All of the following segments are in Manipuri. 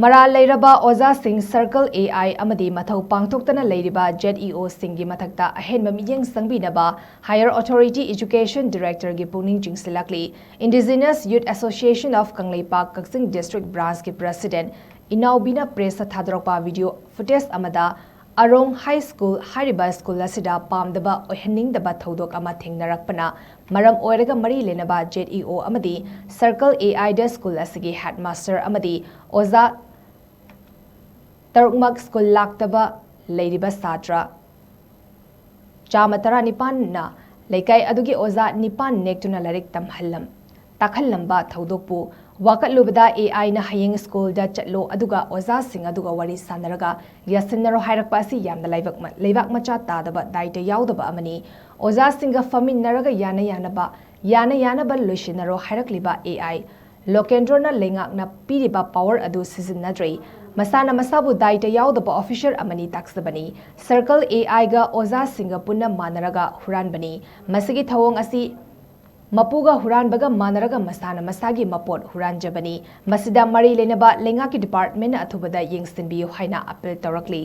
Maral Leiraba Oja Singh Circle A.I Amadi Mathou Pangthoktana Leiriba ZEO Singgi Mathakta Ahenba Mityeng Sangbinaba Higher Authority Education Director gi PUKNING CHINGSINLAKLI Indigenous Youth Association of Kangleipak Kaksing District Branch ki President Inaubina Press Thadrokpa video footage amada Arong High School Hariba School asida pamdaba oheningdaba thodok ama thengnarakpana maram oiraga mari lenaba ZEO amadi Circle A.I da School asigi Headmaster amadi Oza Tarukmak School laktaba Leiriba Satra Chamatara Nipan na Laikai adugi Oza Nipan nektuna larik tamhallam takhallamba thodokpu Wakatlubada A.I na hayeng school da chatlo aduga Oza Singh aduga wari sanaraga yasinaro hairakpa asi yamna leibak macha tadaba daita yaudaba amani Oza Singh famin naraga yana loishinaro hairakliba A.I Lokendrona lengakna piriba power adu sizinadri Masana masabu daita yaudaba official amani taksabani Circle A.I ga Oza Singh punna manaraga huranbani masigi thawong asi Mapuga huranbaga manaraga masana masagi mapot huranjabani masida mari lenaba lengaki department athubada yengsinbiyu haina appeal tawrakli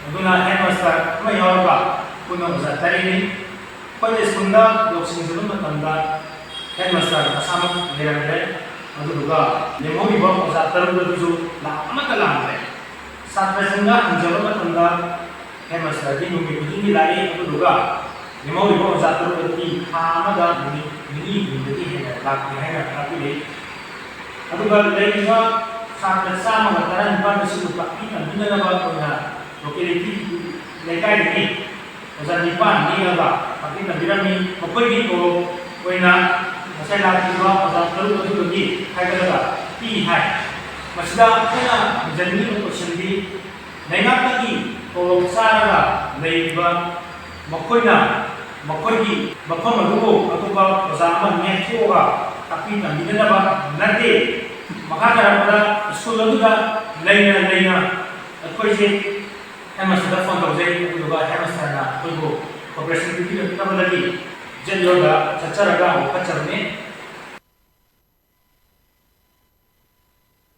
aduna headmaster ma yawarba puno usa tarini pade sunda doksingzulu matanda headmaster asama leramre aduga lemori ba usa taruga duju la amata lamre satra singa anjalo matanda Headmaster di nungi kudingi lari itu juga ni mau dibawa satu berarti hama dan ini berarti hanya laki tapi deh itu kalau dari kita saat sama kataran bukan mesti lupa kita bina apa punya lokaliti lekai ini masa dipan ni apa tapi nabi kami apa ini kalau punya masa laki dua masa terus itu lagi hai kata pi hai masa kena jadi untuk sendiri nengat lagi Kalau sara Leiriba makoina makogi mafam adugo atuba zaman nyatioga tapi nabinaba nade makakara pada school aduga leina akoise hemasada phone tawjai aduga hemasana adugo operation video tabadagi jenyoga chacharaga ukacharne